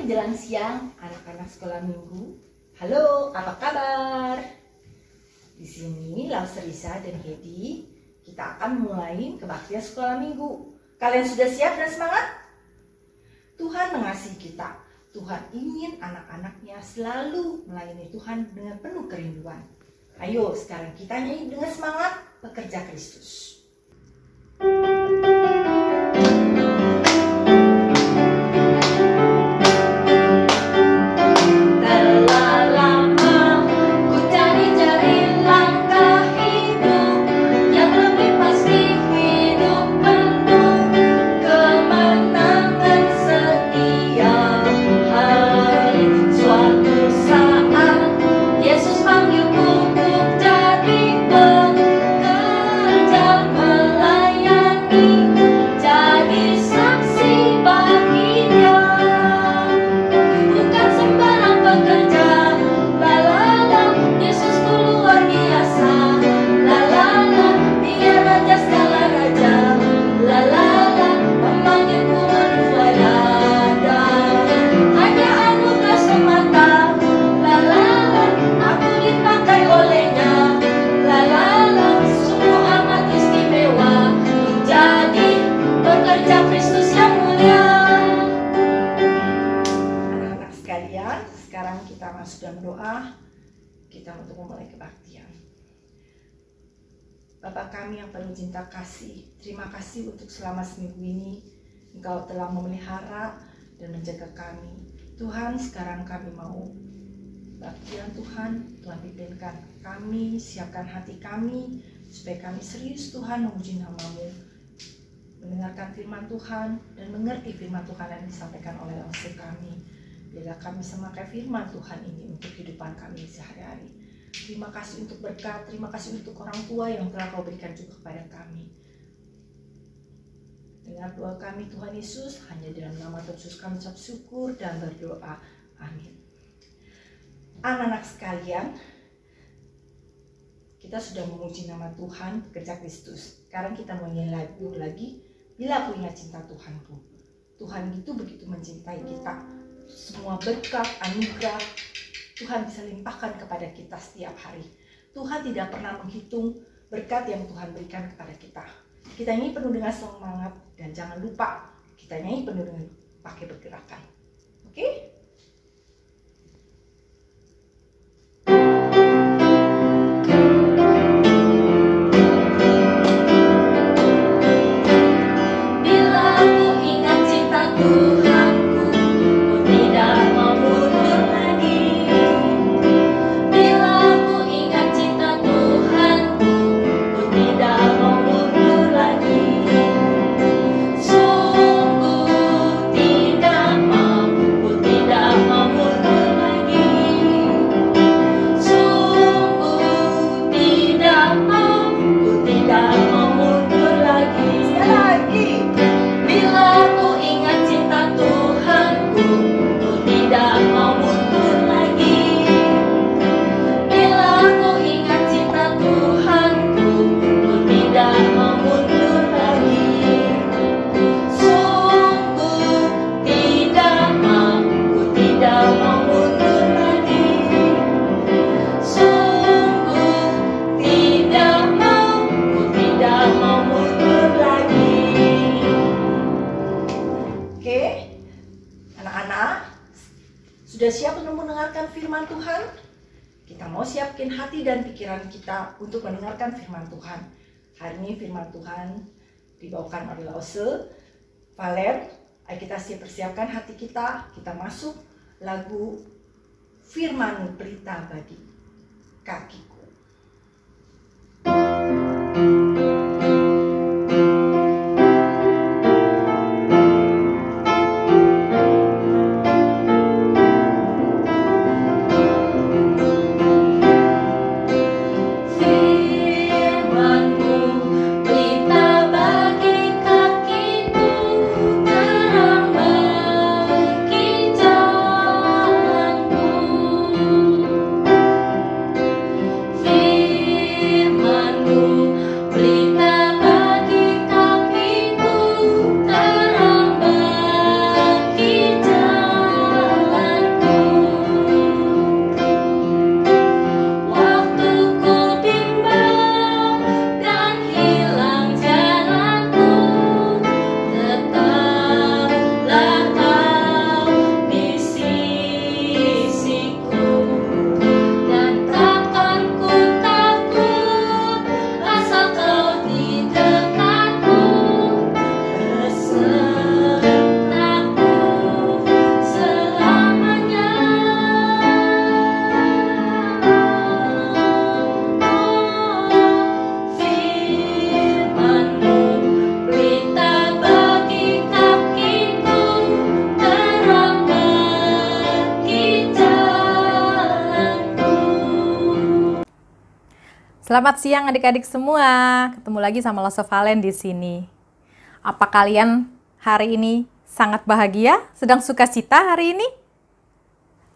menjelang siang, anak-anak sekolah minggu. Halo, apa kabar? Di sini Lause Risa dan Hedi, kita akan mulai kebaktian sekolah minggu. Kalian sudah siap dan semangat? Tuhan mengasihi kita. Tuhan ingin anak-anaknya selalu melayani Tuhan dengan penuh kerinduan. Ayo sekarang kita nyanyi dengan semangat pekerja Kristus. Sekarang kita masuk dalam doa, kita untuk memulai kebaktian. Bapa kami yang penuh cinta kasih, terima kasih untuk selama seminggu ini Engkau telah memelihara dan menjaga kami. Tuhan, sekarang kami mau kebaktian Tuhan, Tuhan pimpinkan kami, siapkan hati kami, supaya kami serius Tuhan memuji nama-Mu, mendengarkan firman Tuhan dan mengerti firman Tuhan yang disampaikan oleh Lause kami. Biarlah kami memakai firman Tuhan ini untuk kehidupan kami sehari-hari. Terima kasih untuk berkat, terima kasih untuk orang tua yang telah Kau berikan juga kepada kami. Dengar doa kami Tuhan Yesus, hanya dalam nama Tuhan Yesus kami ucap syukur dan berdoa. Amin. Anak-anak sekalian, kita sudah memuji nama Tuhan, pekerja Kristus. Sekarang kita mau nyanyi lagu lagi, Bila Aku Ingat Cinta Tuhanku. Tuhan itu begitu mencintai kita. Semua berkat, anugerah Tuhan bisa limpahkan kepada kita setiap hari. Tuhan tidak pernah menghitung berkat yang Tuhan berikan kepada kita. Kita nyanyi penuh dengan semangat dan jangan lupa kita nyanyi penuh dengan pakai pergerakan. Oke? Sudah siap untuk mendengarkan firman Tuhan? Kita mau siapkan hati dan pikiran kita untuk mendengarkan firman Tuhan. Hari ini firman Tuhan dibawakan oleh Lause, Valen. Ayo kita persiapkan hati kita. Kita masuk lagu Firman Pelita Bagi Kakiku. Selamat siang adik-adik semua. Ketemu lagi sama Loso Valen di sini. Apa kalian hari ini sangat bahagia? Sedang sukacita hari ini?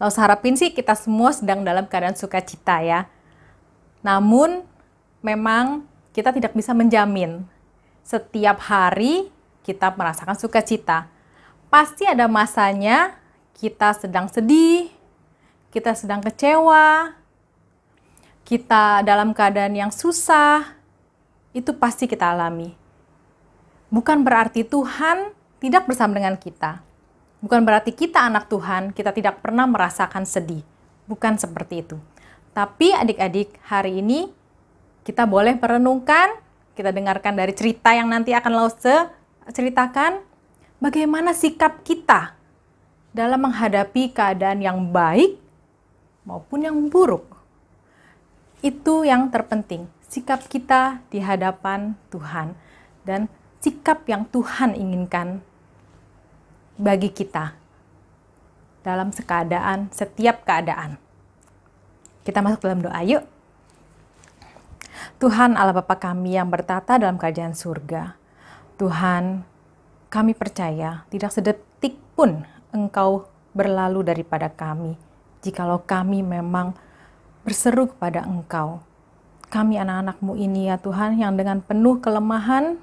Loso harapin sih kita semua sedang dalam keadaan sukacita ya. Namun memang kita tidak bisa menjamin setiap hari kita merasakan sukacita. Pasti ada masanya kita sedang sedih, kita sedang kecewa, kita dalam keadaan yang susah, itu pasti kita alami. Bukan berarti Tuhan tidak bersama dengan kita. Bukan berarti kita anak Tuhan, kita tidak pernah merasakan sedih. Bukan seperti itu. Tapi adik-adik, hari ini kita boleh merenungkan, kita dengarkan dari cerita yang nanti akan Lause ceritakan, bagaimana sikap kita dalam menghadapi keadaan yang baik maupun yang buruk. Itu yang terpenting, sikap kita di hadapan Tuhan dan sikap yang Tuhan inginkan bagi kita dalam setiap keadaan. Kita masuk dalam doa yuk. Tuhan Allah Bapa kami yang bertata dalam kerajaan surga. Tuhan, kami percaya tidak sedetik pun Engkau berlalu daripada kami. Jikalau kami memang berseru kepada Engkau. Kami anak-anak-Mu ini ya Tuhan, yang dengan penuh kelemahan,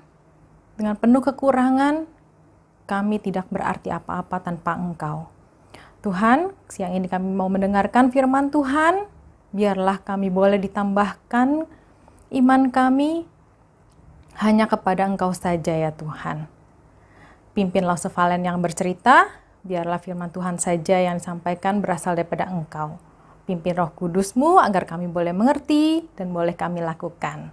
dengan penuh kekurangan, kami tidak berarti apa-apa tanpa Engkau. Tuhan, siang ini kami mau mendengarkan firman Tuhan, biarlah kami boleh ditambahkan iman kami hanya kepada Engkau saja ya Tuhan. Pimpinlah Loso Valen yang bercerita, biarlah firman Tuhan saja yang disampaikan berasal daripada Engkau. Pimpin Roh Kudus-Mu agar kami boleh mengerti dan boleh kami lakukan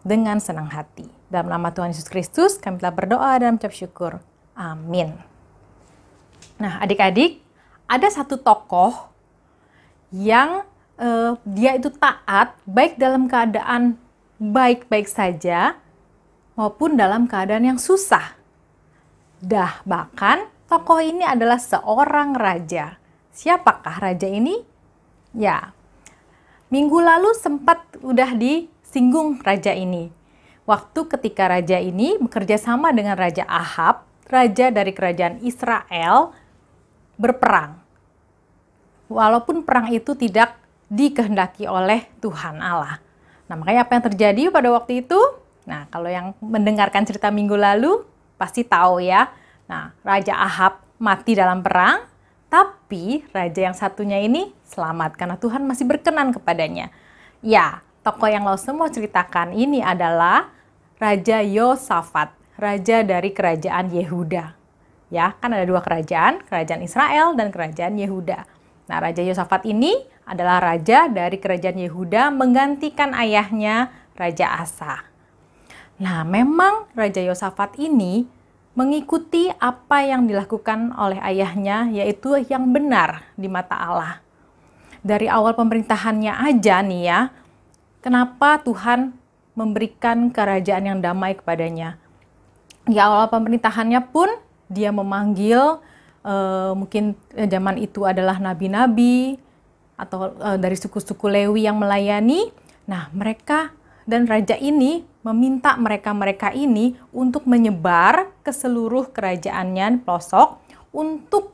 dengan senang hati. Dalam nama Tuhan Yesus Kristus kami telah berdoa dan mengucap syukur. Amin. Nah adik-adik, ada satu tokoh yang dia itu taat baik dalam keadaan baik-baik saja maupun dalam keadaan yang susah. Bahkan tokoh ini adalah seorang raja. Siapakah raja ini? Ya, minggu lalu sempat udah disinggung raja ini. Waktu ketika raja ini bekerja sama dengan Raja Ahab, raja dari kerajaan Israel, berperang. Walaupun perang itu tidak dikehendaki oleh Tuhan Allah. Nah, makanya apa yang terjadi pada waktu itu? Nah, kalau yang mendengarkan cerita minggu lalu, pasti tahu ya. Nah, Raja Ahab mati dalam perang, tapi raja yang satunya ini selamat karena Tuhan masih berkenan kepadanya. Ya, tokoh yang Lause mau ceritakan ini adalah Raja Yosafat, raja dari kerajaan Yehuda. Ya, kan ada dua kerajaan Israel dan kerajaan Yehuda. Nah, Raja Yosafat ini adalah raja dari kerajaan Yehuda menggantikan ayahnya Raja Asa. Nah, memang Raja Yosafat ini mengikuti apa yang dilakukan oleh ayahnya, yaitu yang benar di mata Allah. Dari awal pemerintahannya aja nih ya, kenapa Tuhan memberikan kerajaan yang damai kepadanya. Di awal pemerintahannya pun dia memanggil, mungkin zaman itu adalah nabi-nabi, atau dari suku-suku Lewi yang melayani. Nah, mereka dan raja ini meminta mereka-mereka ini untuk menyebar ke seluruh kerajaannya pelosok untuk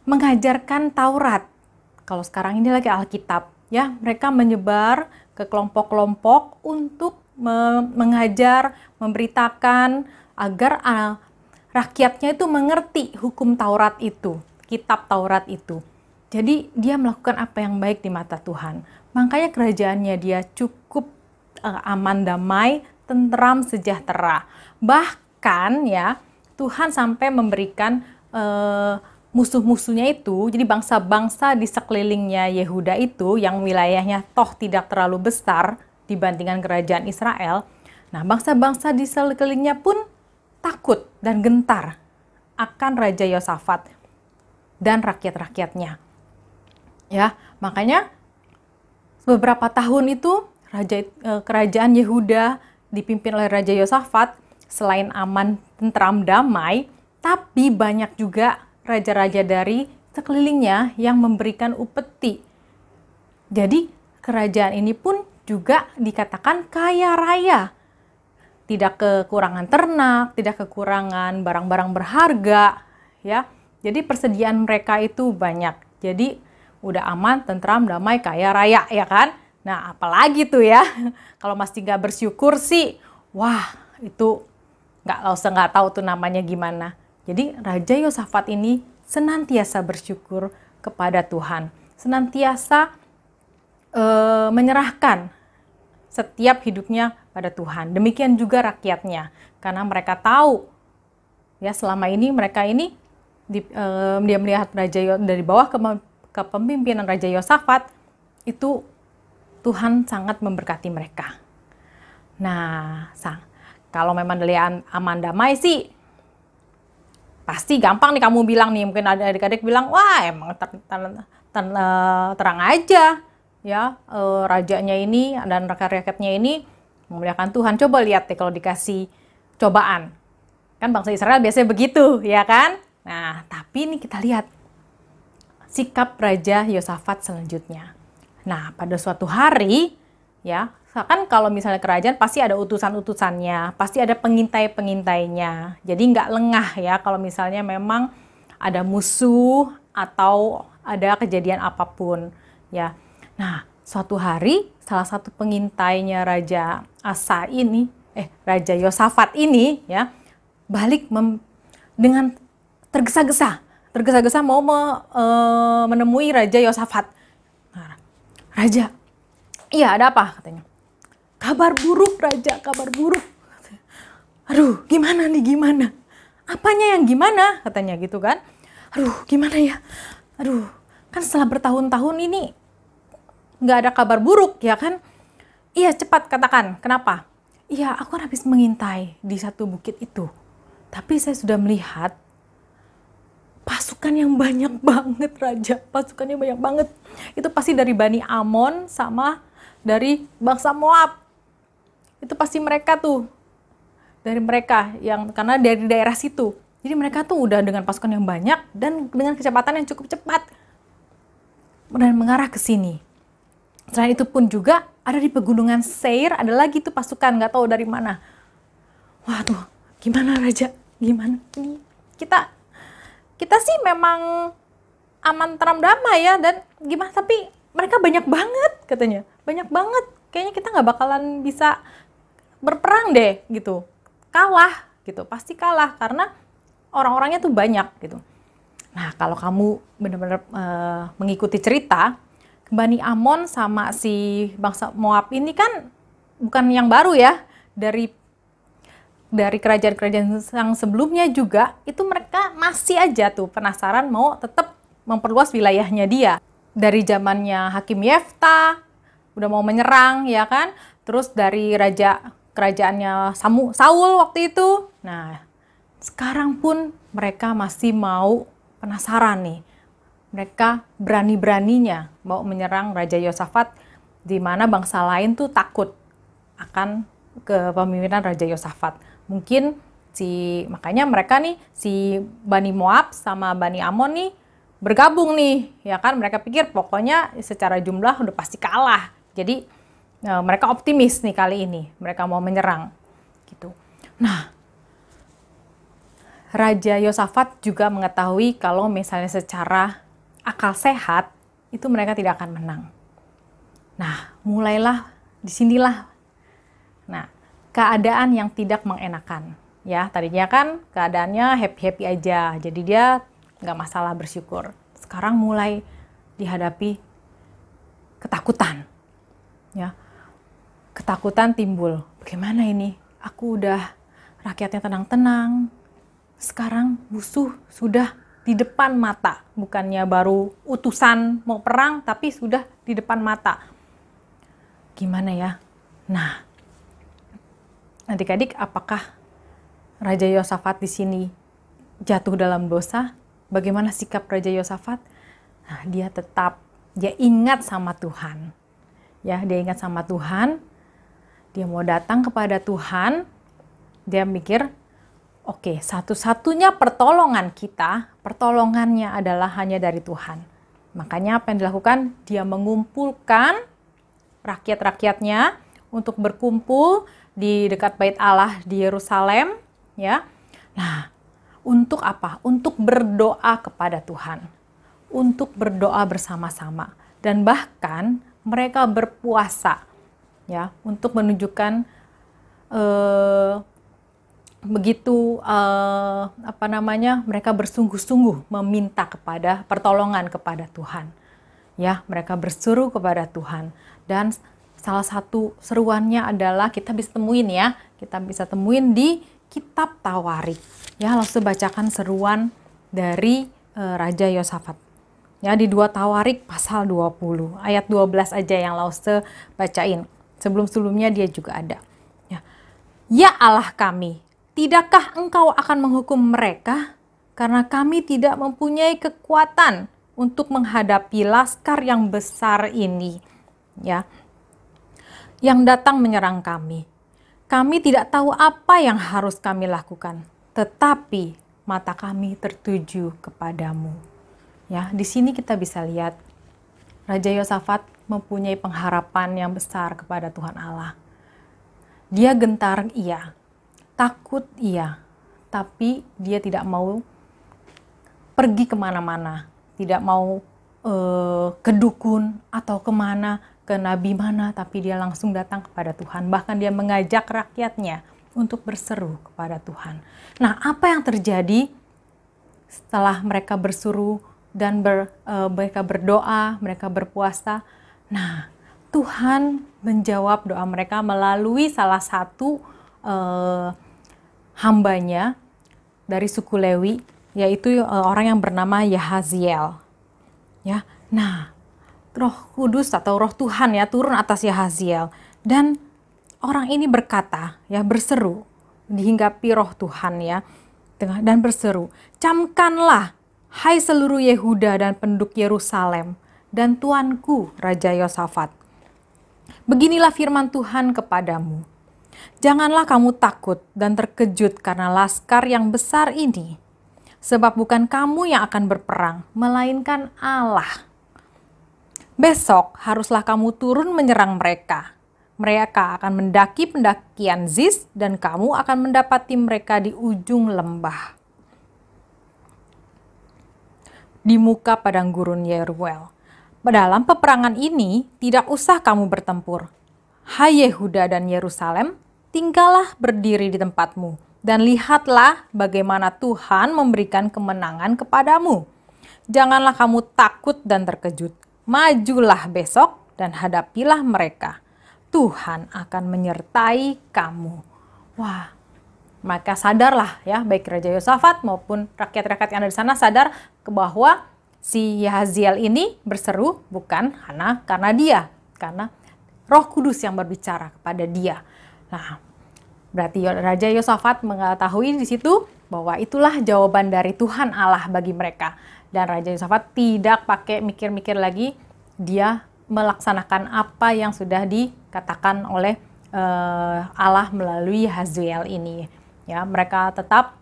mengajarkan Taurat. Kalau sekarang ini lagi Alkitab, ya, mereka menyebar ke kelompok-kelompok untuk mengajar, memberitakan agar rakyatnya itu mengerti hukum Taurat itu, kitab Taurat itu. Jadi dia melakukan apa yang baik di mata Tuhan. Makanya kerajaannya dia cukup aman, damai, tentram, sejahtera. Bahkan ya, Tuhan sampai memberikan musuh-musuhnya itu, jadi bangsa-bangsa di sekelilingnya Yehuda itu, yang wilayahnya toh tidak terlalu besar dibandingkan kerajaan Israel. Nah, bangsa-bangsa di sekelilingnya pun takut dan gentar akan Raja Yosafat dan rakyat-rakyatnya. Ya, makanya beberapa tahun itu kerajaan Yehuda dipimpin oleh Raja Yosafat, selain aman, tentram, damai, tapi banyak juga raja-raja dari sekelilingnya yang memberikan upeti. Jadi kerajaan ini pun juga dikatakan kaya raya. Tidak kekurangan ternak, tidak kekurangan barang-barang berharga, ya. Jadi persediaan mereka itu banyak. Jadi udah aman, tentram, damai, kaya raya, ya kan? Nah, apalagi tuh ya, kalau masih nggak bersyukur sih, wah itu nggak tahu tuh namanya gimana. Jadi Raja Yosafat ini senantiasa bersyukur kepada Tuhan, senantiasa menyerahkan setiap hidupnya pada Tuhan. Demikian juga rakyatnya, karena mereka tahu ya selama ini mereka ini dia melihat dari bawah ke pemimpinan Raja Yosafat itu Tuhan sangat memberkati mereka. Nah, kalau memang dilihat aman damai sih, pasti gampang nih kamu bilang nih, mungkin ada adik-adik bilang, wah emang terang aja ya, rajanya ini dan rakyat-rakyatnya ini memuliakan Tuhan. Coba lihat deh kalau dikasih cobaan. Kan bangsa Israel biasanya begitu, ya kan? Nah, tapi ini kita lihat sikap Raja Yosafat selanjutnya. Nah, pada suatu hari, ya, kan kalau misalnya kerajaan pasti ada utusan-utusannya, pasti ada pengintai-pengintainya. Jadi nggak lengah ya kalau misalnya memang ada musuh atau ada kejadian apapun, ya. Nah, suatu hari salah satu pengintainya Raja Raja Yosafat ini, ya, balik dengan tergesa-gesa mau menemui Raja Yosafat. Raja, iya ada apa katanya? Kabar buruk Raja, kabar buruk. Aduh, gimana nih, gimana? Apanya yang gimana? Katanya gitu kan. Aduh, gimana ya? Aduh, kan setelah bertahun-tahun ini nggak ada kabar buruk, ya kan? Iya, cepat katakan, kenapa? Iya, aku habis mengintai di satu bukit itu. Tapi saya sudah melihat pasukan yang banyak banget Raja, pasukannya banyak banget. Itu pasti dari Bani Amon sama dari bangsa Moab. Itu pasti mereka tuh, dari mereka yang karena dari daerah situ. Jadi mereka tuh udah dengan pasukan yang banyak dan dengan kecepatan yang cukup cepat dan mengarah ke sini. Selain itu pun juga ada di pegunungan Seir, ada lagi tuh pasukan nggak tahu dari mana. Waduh, gimana Raja? Gimana ini? Kita sih memang aman teram damai ya, dan gimana, tapi mereka banyak banget katanya, banyak banget, kayaknya kita nggak bakalan bisa berperang deh gitu, kalah gitu, pasti kalah karena orang-orangnya tuh banyak gitu. Nah, kalau kamu benar-benar mengikuti cerita, Bani Amon sama si bangsa Moab ini kan bukan yang baru ya, dari kerajaan-kerajaan yang sebelumnya juga, itu mereka masih aja tuh penasaran mau tetap memperluas wilayahnya dia. Dari zamannya Hakim Yefta, udah mau menyerang, ya kan? Terus dari kerajaannya Saul waktu itu. Nah, sekarang pun mereka masih mau penasaran nih. Mereka berani-beraninya mau menyerang Raja Yosafat, di mana bangsa lain tuh takut akan kepemimpinan Raja Yosafat. Mungkin makanya mereka nih, si Bani Moab sama Bani Amon nih bergabung nih, ya kan? Mereka pikir pokoknya secara jumlah udah pasti kalah. Jadi mereka optimis nih kali ini, mereka mau menyerang gitu. Nah, Raja Yosafat juga mengetahui kalau misalnya secara akal sehat itu mereka tidak akan menang. Nah, mulailah disinilah. Nah, keadaan yang tidak mengenakan. Ya, tadinya kan keadaannya happy-happy aja, jadi dia nggak masalah bersyukur. Sekarang mulai dihadapi ketakutan. Ya, ketakutan timbul. Bagaimana ini? Aku udah rakyatnya tenang-tenang. Sekarang musuh sudah di depan mata. Bukannya baru utusan mau perang, tapi sudah di depan mata. Gimana ya? Nah, adik-adik, apakah Raja Yosafat di sini jatuh dalam dosa? Bagaimana sikap Raja Yosafat? Nah, dia ingat sama Tuhan. Ya, dia ingat sama Tuhan. Dia mau datang kepada Tuhan. Dia mikir, oke, satu-satunya pertolongan pertolongannya adalah hanya dari Tuhan. Makanya apa yang dilakukan? Dia mengumpulkan rakyat-rakyatnya untuk berkumpul di dekat Bait Allah di Yerusalem, ya. Nah, untuk apa? Untuk berdoa kepada Tuhan. Untuk berdoa bersama-sama dan bahkan mereka berpuasa, ya, untuk menunjukkan mereka bersungguh-sungguh meminta kepada pertolongan kepada Tuhan. Ya, mereka berseru kepada Tuhan. Dan salah satu seruannya adalah kita bisa temuin di kitab Tawarik. Ya, langsung bacakan seruan dari Raja Yosafat. Ya, di 2 Tawarik pasal 20 ayat 12 aja yang Lause bacain. Sebelum-sebelumnya dia juga ada. Ya Allah kami, tidakkah Engkau akan menghukum mereka? Karena kami tidak mempunyai kekuatan untuk menghadapi laskar yang besar ini, ya, yang datang menyerang kami. Kami tidak tahu apa yang harus kami lakukan, tetapi mata kami tertuju kepadamu. Ya, di sini kita bisa lihat Raja Yosafat mempunyai pengharapan yang besar kepada Tuhan Allah. Dia gentar, iya. Takut, iya. Tapi dia tidak mau pergi kemana-mana. Tidak mau ke dukun atau kemana, ke nabi mana. Tapi dia langsung datang kepada Tuhan. Bahkan dia mengajak rakyatnya untuk berseru kepada Tuhan. Nah, apa yang terjadi setelah mereka berseru dan mereka berdoa, mereka berpuasa? Nah, Tuhan menjawab doa mereka melalui salah satu hambanya dari suku Lewi, yaitu orang yang bernama Yahaziel. Ya, nah, Roh Kudus atau Roh Tuhan ya turun atas Yahaziel dan orang ini berkata, ya, berseru, dihinggapi Roh Tuhan ya, dan berseru, camkanlah, hai seluruh Yehuda dan penduduk Yerusalem dan tuanku Raja Yosafat. Beginilah firman Tuhan kepadamu. Janganlah kamu takut dan terkejut karena laskar yang besar ini. Sebab bukan kamu yang akan berperang, melainkan Allah. Besok haruslah kamu turun menyerang mereka. Mereka akan mendaki pendakian Ziz dan kamu akan mendapati mereka di ujung lembah. Di muka padang gurun Yeruel. Dalam peperangan ini tidak usah kamu bertempur. Hai Yehuda dan Yerusalem, tinggallah berdiri di tempatmu dan lihatlah bagaimana Tuhan memberikan kemenangan kepadamu. Janganlah kamu takut dan terkejut. Majulah besok dan hadapilah mereka. Tuhan akan menyertai kamu. Wah, maka sadarlah ya, baik Raja Yosafat maupun rakyat-rakyat yang ada di sana sadar bahwa si Yahaziel ini berseru bukan karena dia, karena Roh Kudus yang berbicara kepada dia. Nah, berarti Raja Yosafat mengetahui di situ bahwa itulah jawaban dari Tuhan Allah bagi mereka. Dan Raja Yosafat tidak pakai mikir-mikir lagi, dia melaksanakan apa yang sudah dikatakan oleh Allah melalui Yahaziel ini. Ya, mereka tetap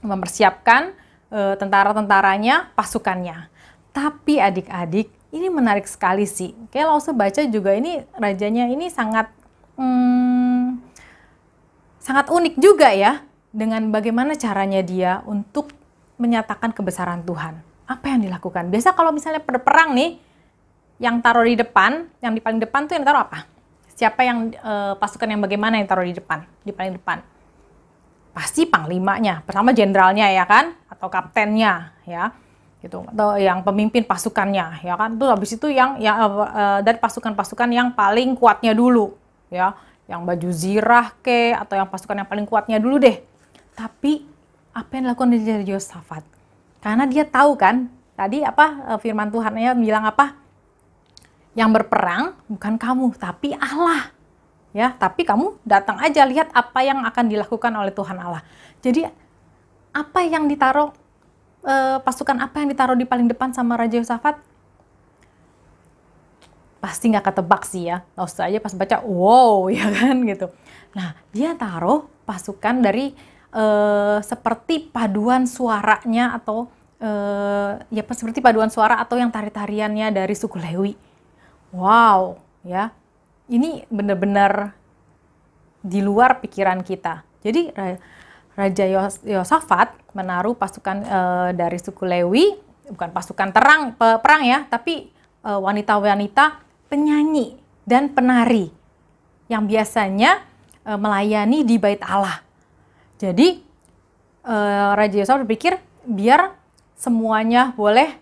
mempersiapkan tentara-tentaranya, pasukannya. Tapi adik-adik, ini menarik sekali sih. Kayak Lause baca juga ini rajanya ini sangat unik juga ya. Dengan bagaimana caranya dia untuk menyatakan kebesaran Tuhan. Apa yang dilakukan? Biasa kalau misalnya perang nih, yang taruh di depan, yang di paling depan tuh yang taruh apa? Siapa yang pasukan yang bagaimana yang taruh di depan? Di paling depan. Pasti panglimanya, pertama jenderalnya ya kan, atau kaptennya ya, gitu, atau yang pemimpin pasukannya ya kan. Tuh habis itu yang dari pasukan-pasukan yang paling kuatnya dulu ya, yang baju zirah atau yang pasukan yang paling kuatnya dulu deh. Tapi apa yang dilakukan dari Yosafat? Karena dia tahu kan, tadi firman Tuhannya bilang apa? Yang berperang bukan kamu, tapi Allah. Ya, tapi kamu datang aja lihat apa yang akan dilakukan oleh Tuhan Allah. Jadi apa yang ditaruh pasukan apa yang ditaruh di paling depan sama Raja Yosafat? Pasti nggak ketebak sih ya. Lause aja pas baca, wow ya kan gitu. Nah, dia taruh pasukan dari seperti paduan suaranya atau seperti paduan suara atau yang tari-tariannya dari suku Lewi. Wow, ya. ini benar-benar di luar pikiran kita. Jadi Raja Yosafat menaruh pasukan dari suku Lewi, bukan pasukan perang ya, tapi wanita-wanita penyanyi dan penari yang biasanya melayani di Bait Allah. Jadi Raja Yosafat berpikir biar semuanya boleh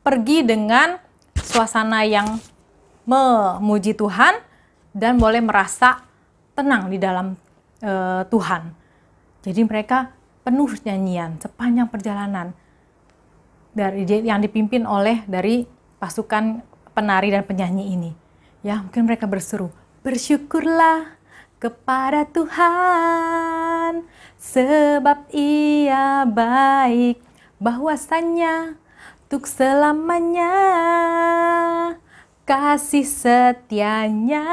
pergi dengan suasana yang memuji Tuhan dan boleh merasa tenang di dalam Tuhan. Jadi mereka penuh nyanyian sepanjang perjalanan yang dipimpin oleh dari pasukan penari dan penyanyi ini. Ya, mungkin mereka berseru, bersyukurlah kepada Tuhan sebab Ia baik, bahwasanya untuk selamanya kasih setianya.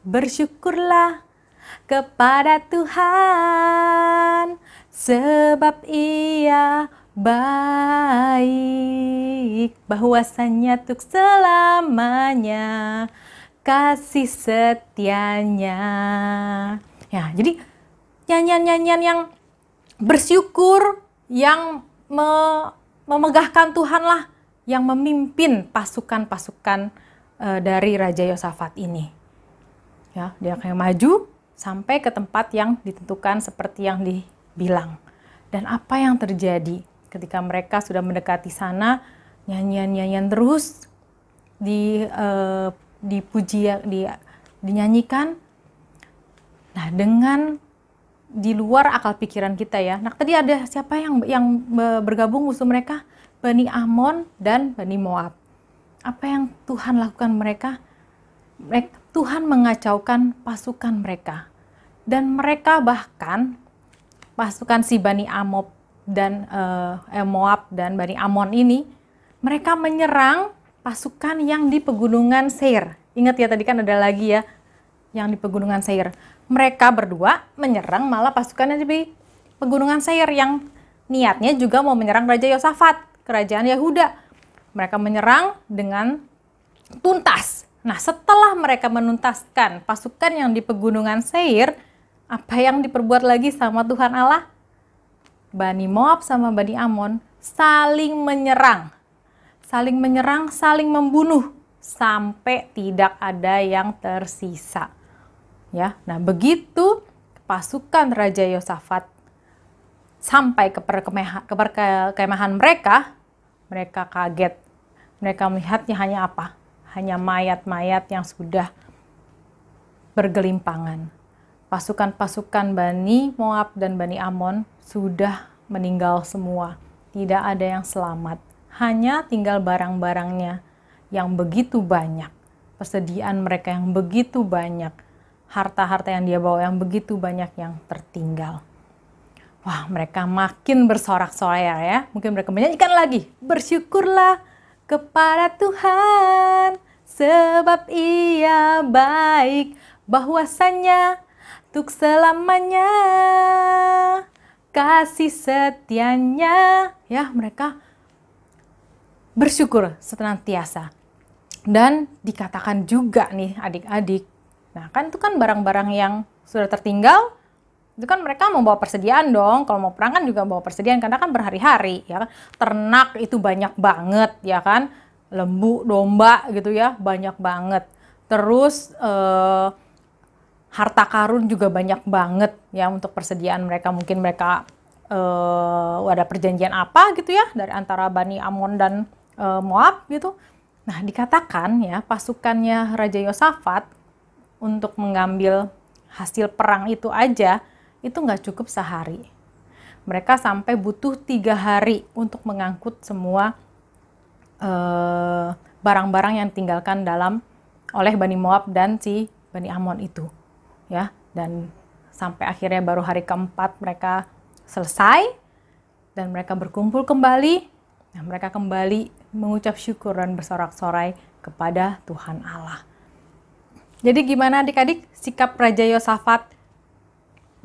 Bersyukurlah kepada Tuhan sebab Ia baik, bahwasanya untuk selamanya kasih setianya. Ya, jadi nyanyian-nyanyian yang bersyukur, yang memegahkan Tuhan lah, yang memimpin pasukan-pasukan dari Raja Yosafat ini. Ya, dia kayak maju sampai ke tempat yang ditentukan seperti yang dibilang. Dan apa yang terjadi ketika mereka sudah mendekati sana, nyanyian-nyanyian terus dipuji, dinyanyikan. Nah, dengan di luar akal pikiran kita ya. Nah, tadi ada siapa yang bergabung musuh mereka? Bani Amon dan Bani Moab. Apa yang Tuhan lakukan mereka? Tuhan mengacaukan pasukan mereka. Dan mereka bahkan pasukan si Bani Moab dan Bani Amon ini, mereka menyerang pasukan yang di pegunungan Seir. Ingat ya, tadi kan ada lagi ya yang di pegunungan Seir. Mereka berdua menyerang malah pasukan yang di pegunungan Seir yang niatnya juga mau menyerang Raja Yosafat, kerajaan Yehuda. Mereka menyerang dengan tuntas. Nah, setelah mereka menuntaskan pasukan yang di pegunungan Seir, apa yang diperbuat lagi sama Tuhan Allah? Bani Moab sama Bani Amon saling menyerang, saling membunuh sampai tidak ada yang tersisa. Ya, nah begitu pasukan Raja Yosafat sampai ke perkemahan mereka kaget. Mereka melihatnya hanya apa? Hanya mayat-mayat yang sudah bergelimpangan. Pasukan-pasukan Bani Moab dan Bani Amon sudah meninggal semua. Tidak ada yang selamat. Hanya tinggal barang-barangnya yang begitu banyak. Persediaan mereka yang begitu banyak. Harta-harta yang dia bawa yang begitu banyak yang tertinggal. Wah, mereka makin bersorak-sorai ya. Mungkin mereka menyanyikan lagi. Bersyukurlah kepada Tuhan sebab Ia baik, bahwasanya untuk selamanya kasih setianya. Ya, mereka bersyukur senantiasa. Dan dikatakan juga nih adik-adik, nah kan itu kan barang-barang yang sudah tertinggal, itu kan mereka membawa persediaan dong. Kalau mau perang kan juga bawa persediaan, karena kan berhari-hari ya kan. Ternak itu banyak banget ya kan, lembu, domba gitu ya, banyak banget. Terus harta karun juga banyak banget ya untuk persediaan mereka. Mungkin mereka ada perjanjian apa gitu ya dari antara Bani Amon dan Moab gitu. Nah, dikatakan ya pasukannya Raja Yosafat untuk mengambil hasil perang itu aja itu nggak cukup sehari. Mereka sampai butuh 3 hari untuk mengangkut semua barang-barang yang ditinggalkan oleh Bani Moab dan si Bani Amon itu. Ya, dan sampai akhirnya baru hari keempat mereka selesai dan mereka berkumpul kembali. Nah, mereka kembali mengucap syukur dan bersorak-sorai kepada Tuhan Allah. Jadi gimana adik-adik sikap Raja Yosafat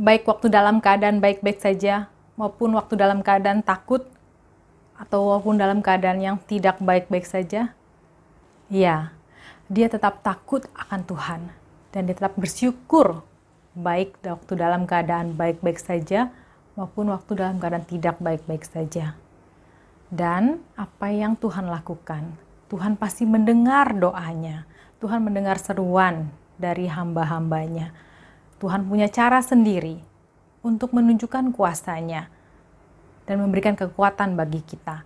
baik waktu dalam keadaan baik-baik saja maupun waktu dalam keadaan takut atau walaupun dalam keadaan yang tidak baik-baik saja? Ya, dia tetap takut akan Tuhan dan dia tetap bersyukur, baik waktu dalam keadaan baik-baik saja maupun waktu dalam keadaan tidak baik-baik saja. Dan apa yang Tuhan lakukan, Tuhan pasti mendengar doanya. Tuhan mendengar seruan dari hamba-hambanya. Tuhan punya cara sendiri untuk menunjukkan kuasanya dan memberikan kekuatan bagi kita.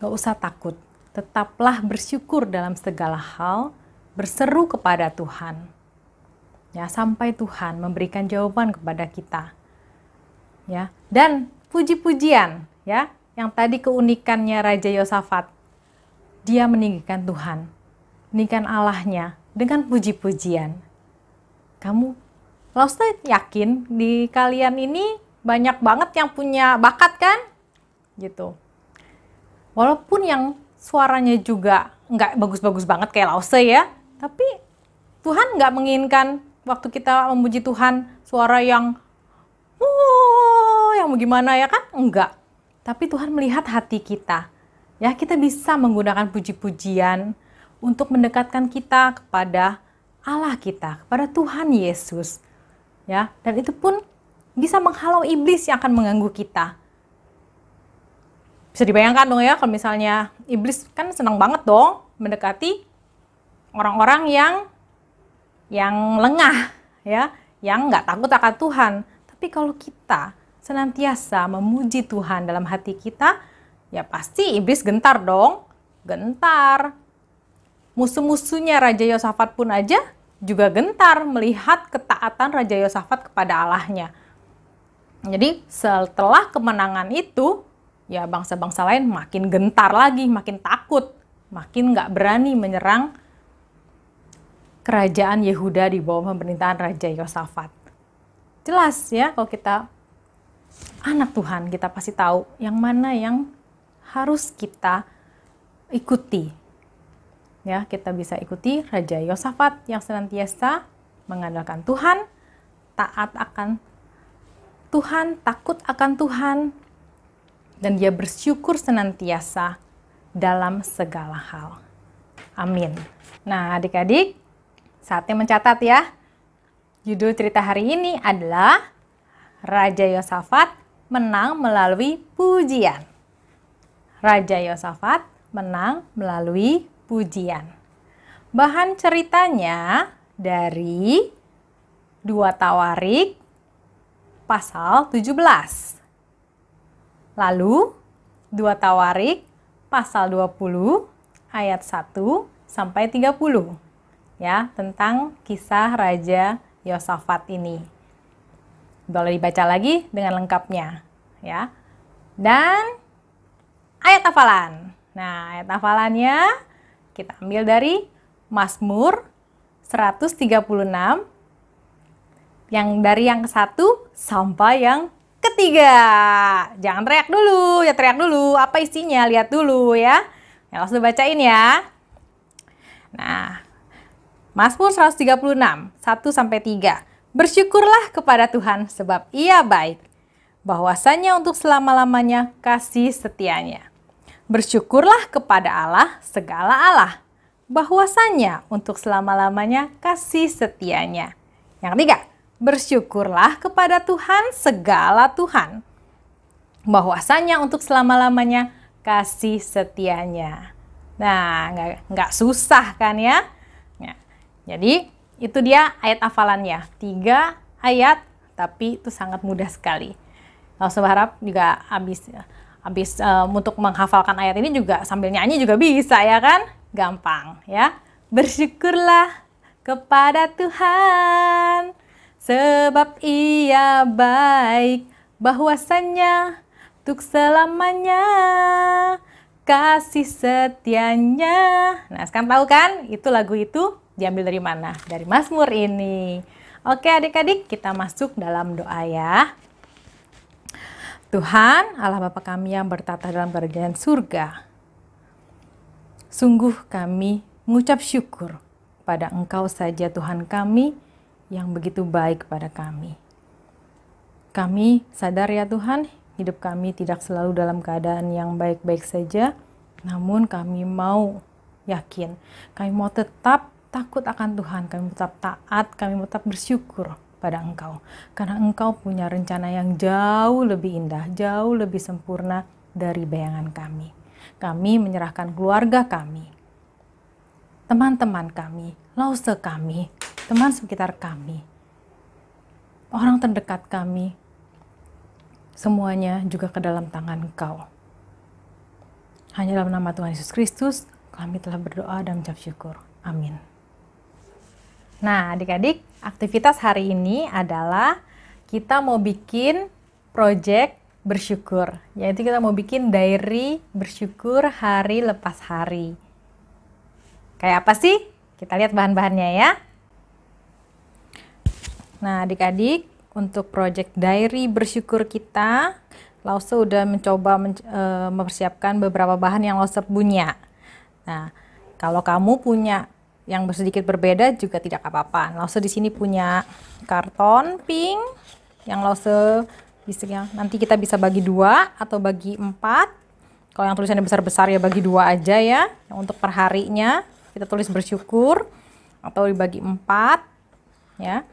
Gak usah takut, tetaplah bersyukur dalam segala hal, berseru kepada Tuhan. Ya, sampai Tuhan memberikan jawaban kepada kita. Ya, dan puji-pujian, ya, yang tadi keunikannya Raja Yosafat, dia meninggikan Tuhan, meninggikan Allahnya dengan puji-pujian. Kalau saya yakin di kalian ini banyak banget yang punya bakat kan, gitu. Walaupun yang suaranya juga nggak bagus-bagus banget kayak Lause ya, tapi Tuhan nggak menginginkan waktu kita memuji Tuhan suara yang yang gimana ya kan? Enggak. Tapi Tuhan melihat hati kita. Ya, kita bisa menggunakan puji-pujian untuk mendekatkan kita kepada Allah kita, kepada Tuhan Yesus. Ya, dan itu pun bisa menghalau iblis yang akan mengganggu kita. Bisa dibayangkan dong ya, kalau misalnya iblis kan senang banget dong mendekati orang-orang yang lengah, ya, yang nggak takut akan Tuhan. Tapi kalau kita senantiasa memuji Tuhan dalam hati kita, ya pasti iblis gentar dong, gentar. Musuh-musuhnya Raja Yosafat pun aja juga gentar melihat ketaatan Raja Yosafat kepada Allahnya. Jadi setelah kemenangan itu, ya bangsa-bangsa lain makin gentar lagi, makin takut, makin nggak berani menyerang kerajaan Yehuda di bawah pemerintahan Raja Yosafat. Jelas ya, kalau kita anak Tuhan, kita pasti tahu yang mana yang harus kita ikuti. Ya, kita bisa ikuti Raja Yosafat yang senantiasa mengandalkan Tuhan, taat akan Tuhan, takut akan Tuhan, dan dia bersyukur senantiasa dalam segala hal. Amin. Nah, adik-adik, saatnya mencatat ya. Judul cerita hari ini adalah Raja Yosafat menang melalui pujian. Raja Yosafat menang melalui pujian. Bahan ceritanya dari 2 Tawarik pasal 17. Lalu 2 Tawarik pasal 20 ayat 1 sampai 30. Ya, tentang kisah Raja Yosafat ini. Boleh dibaca lagi dengan lengkapnya, ya. Dan ayat hafalan. Nah, ayat hafalannya kita ambil dari Mazmur 136 yang dari yang ke-1 sampai yang ke-3. Jangan teriak dulu, ya teriak dulu. Apa isinya? Lihat dulu ya. Ya, langsung bacain ya. Nah, Mazmur 136, 1 sampai 3. Bersyukurlah kepada Tuhan sebab Ia baik, bahwasanya untuk selama-lamanya kasih setianya. Bersyukurlah kepada Allah segala Allah, bahwasanya untuk selama-lamanya kasih setianya. Yang ketiga, bersyukurlah kepada Tuhan segala Tuhan, bahwasanya untuk selama-lamanya kasih setianya. Nah, nggak susah kan ya? Jadi itu dia ayat hafalannya, 3 ayat, tapi itu sangat mudah sekali. Saya berharap juga habis untuk menghafalkan ayat ini juga sambil nyanyi juga bisa ya kan? Gampang ya. Bersyukurlah kepada Tuhan sebab Ia baik, bahwasanya untuk selamanya kasih setianya. Nah, sekarang tahu kan itu lagu itu diambil dari mana? Dari Mazmur ini. Oke adik-adik, kita masuk dalam doa ya. Tuhan, Allah Bapa kami yang bertata dalam kerajaan surga, sungguh kami mengucap syukur pada Engkau saja Tuhan kami yang begitu baik kepada kami. Kami sadar ya Tuhan, hidup kami tidak selalu dalam keadaan yang baik-baik saja, namun kami mau yakin. Kami mau tetap takut akan Tuhan, kami mau tetap taat, kami mau tetap bersyukur pada Engkau. Karena Engkau punya rencana yang jauh lebih indah, jauh lebih sempurna dari bayangan kami. Kami menyerahkan keluarga kami, teman-teman kami, lause kami, teman sekitar kami, orang terdekat kami, semuanya juga ke dalam tangan Engkau. Hanya dalam nama Tuhan Yesus Kristus, kami telah berdoa dan mengucap syukur. Amin. Nah, adik-adik, aktivitas hari ini adalah kita mau bikin project bersyukur. Yaitu kita mau bikin diary bersyukur hari lepas hari. Kayak apa sih? Kita lihat bahan-bahannya ya. Nah, adik-adik, untuk project diary bersyukur kita, Lause udah mencoba mempersiapkan beberapa bahan yang Lause punya. Nah, kalau kamu punya yang sedikit berbeda juga tidak apa-apa. Lause di sini punya karton pink yang Lause bisa, nanti kita bisa bagi 2 atau bagi 4. Kalau yang tulisannya besar-besar ya bagi 2 aja ya. Yang untuk perharinya kita tulis bersyukur atau dibagi 4 ya.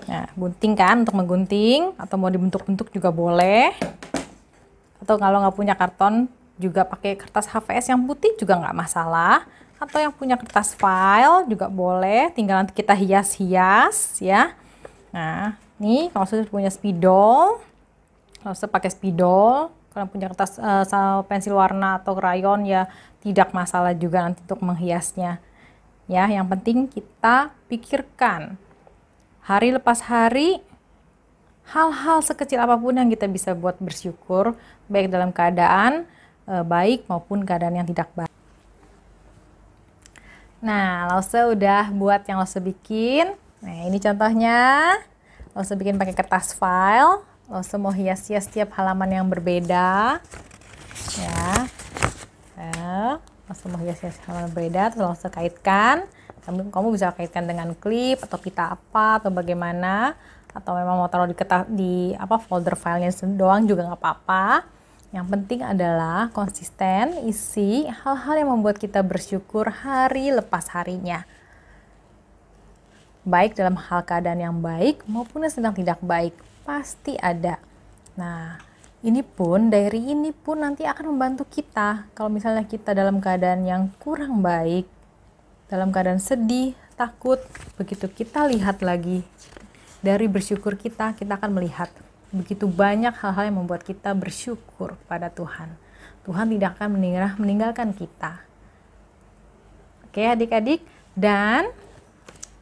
Nah, gunting kan untuk menggunting atau mau dibentuk-bentuk juga boleh. Atau kalau nggak punya karton juga pakai kertas HVS yang putih juga nggak masalah. Atau yang punya kertas file juga boleh, tinggal nanti kita hias-hias ya. Nah, nih kalau sudah punya spidol, kalau sudah pakai spidol, kalau punya kertas pensil warna atau krayon ya tidak masalah juga nanti untuk menghiasnya. Ya, yang penting kita pikirkan hari lepas hari hal-hal sekecil apapun yang kita bisa buat bersyukur, baik dalam keadaan baik maupun keadaan yang tidak baik. Nah, Lause udah buat yang Lause bikin. Nah, ini contohnya. Lause bikin pakai kertas file. Lause mau hias-hias setiap halaman yang berbeda. Ya. Lause mau hias-hias halaman berbeda, terus Lause kaitkan. Kamu bisa kaitkan dengan klip atau pita apa atau bagaimana. Atau memang mau taruh di folder filenya doang juga nggak apa-apa. Yang penting adalah konsisten isi hal-hal yang membuat kita bersyukur hari lepas harinya. Baik dalam hal keadaan yang baik maupun yang sedang tidak baik, pasti ada. Nah, diary ini pun nanti akan membantu kita. Kalau misalnya kita dalam keadaan yang kurang baik, dalam keadaan sedih, takut, begitu kita lihat lagi dari bersyukur kita akan melihat begitu banyak hal-hal yang membuat kita bersyukur pada Tuhan. Tuhan tidak akan meninggalkan kita. Oke adik-adik, dan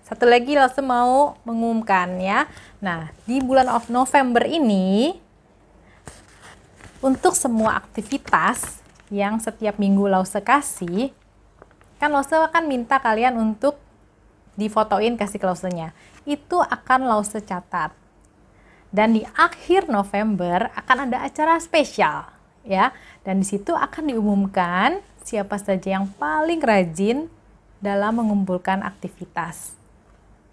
satu lagi Lause mau mengumumkan ya. Nah, di bulan of November ini, untuk semua aktivitas yang setiap minggu Lause kasih, kan Lause akan minta kalian untuk difotoin kasih ke Lausenya. Itu akan Lause catat. Dan di akhir November akan ada acara spesial ya. Dan di situ akan diumumkan siapa saja yang paling rajin dalam mengumpulkan aktivitas.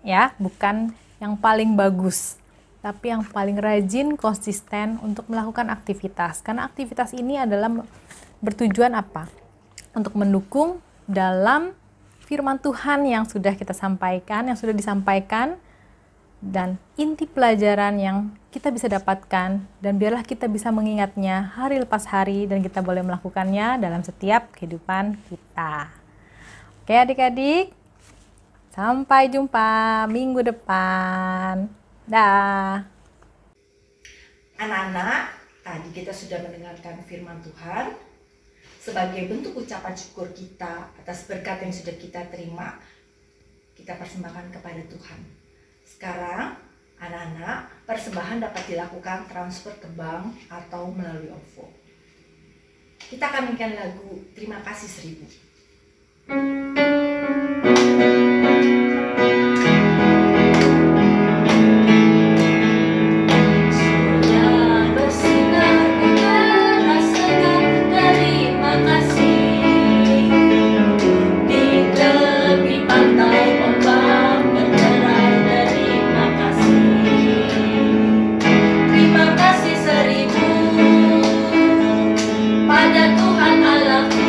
Ya, bukan yang paling bagus, tapi yang paling rajin konsisten untuk melakukan aktivitas. Karena aktivitas ini adalah bertujuan apa? Untuk mendukung dalam firman Tuhan yang sudah kita sampaikan, yang sudah disampaikan, dan inti pelajaran yang kita bisa dapatkan, dan biarlah kita bisa mengingatnya hari lepas hari dan kita boleh melakukannya dalam setiap kehidupan kita. Oke adik-adik, sampai jumpa minggu depan. Dah. Anak-anak, tadi kita sudah mendengarkan firman Tuhan. Sebagai bentuk ucapan syukur kita atas berkat yang sudah kita terima, kita persembahkan kepada Tuhan. Sekarang, anak-anak, persembahan dapat dilakukan transfer ke bank atau melalui OVO. Kita akan nyanyikan lagu Terima Kasih 1000. Pada Tuhan Allahku,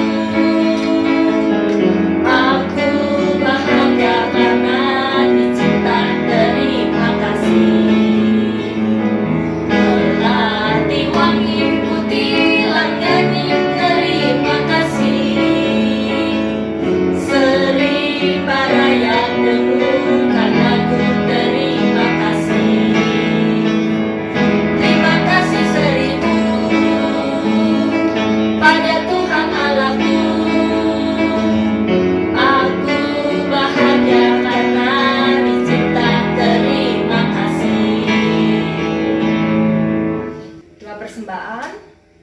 persembahan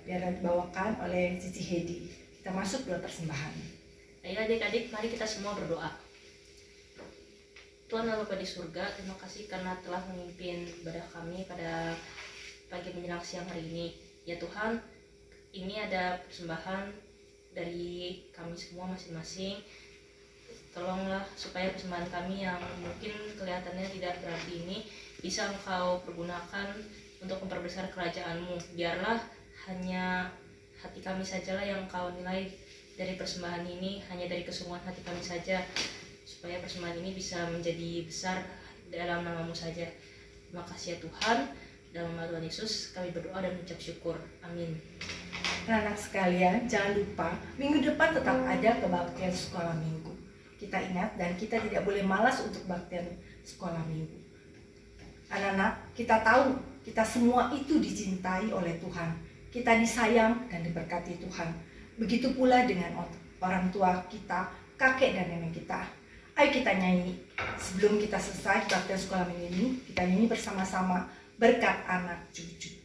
biar dibawakan oleh Cici Hedi. Kita masuk doa persembahan. Ayo adik-adik, mari kita semua berdoa. Tuhan Allah Bapa di surga, terima kasih karena telah memimpin ibadah kami pada pagi menjelang siang hari ini. Ya Tuhan, ini ada persembahan dari kami semua masing-masing. Tolonglah supaya persembahan kami yang mungkin kelihatannya tidak berarti ini bisa Engkau pergunakan untuk memperbesar kerajaan-Mu. Biarlah hanya hati kami sajalah yang Engkau nilai dari persembahan ini, hanya dari kesungguhan hati kami saja, supaya persembahan ini bisa menjadi besar dalam nama-Mu saja. Terima kasih ya Tuhan. Dalam nama Tuhan Yesus kami berdoa dan mengucap syukur. Amin. Anak-anak sekalian, jangan lupa minggu depan tetap ada kebaktian sekolah minggu. Kita ingat dan kita tidak boleh malas untuk baktian sekolah minggu. Anak-anak, kita tahu kita semua itu dicintai oleh Tuhan. Kita disayang dan diberkati Tuhan. Begitu pula dengan orang tua kita, kakek dan nenek kita. Ayo kita nyanyi. Sebelum kita selesai baktian sekolah minggu ini, kita nyanyi bersama-sama berkat anak cucu.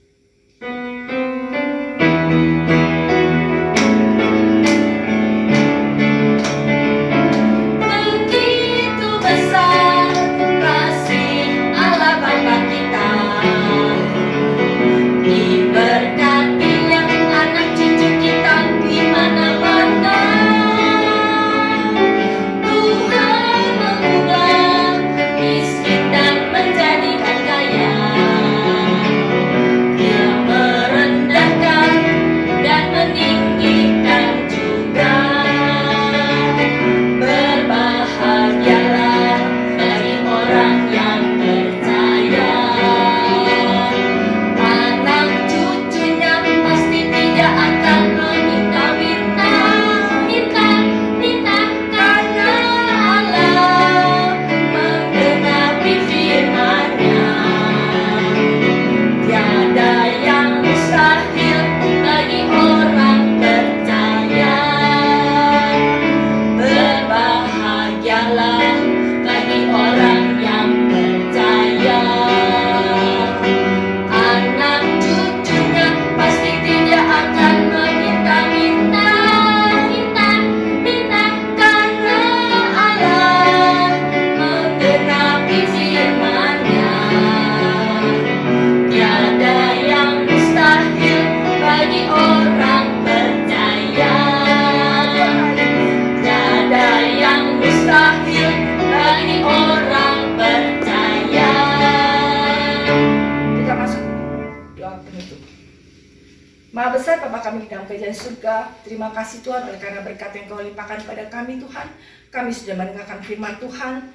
Maha besar Bapa kami di dalam kerajaan surga, terima kasih Tuhan oleh karena berkat yang Kau limpahkan pada kami Tuhan. Kami sudah mendengarkan firman Tuhan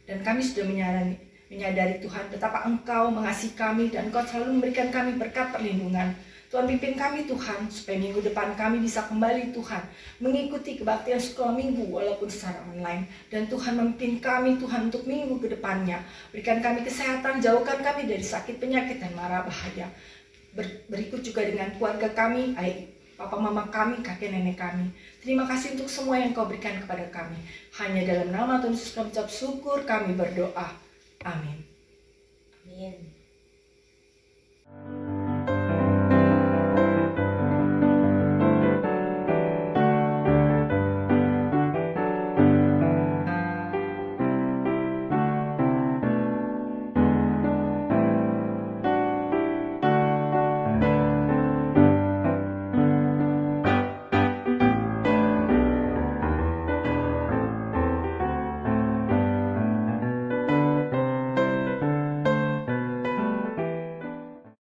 dan kami sudah menyadari Tuhan betapa Engkau mengasihi kami dan Engkau selalu memberikan kami berkat perlindungan. Tuhan pimpin kami Tuhan supaya minggu depan kami bisa kembali Tuhan mengikuti kebaktian sekolah minggu walaupun secara online. Dan Tuhan memimpin kami Tuhan untuk minggu ke depannya. Berikan kami kesehatan, jauhkan kami dari sakit, penyakit dan mara bahaya. Berikut juga dengan keluarga kami, ayah, papa mama kami, kakek nenek kami. Terima kasih untuk semua yang Kau berikan kepada kami. Hanya dalam nama Tuhan Yesus kami ucap syukur, kami berdoa. Amin. Amin.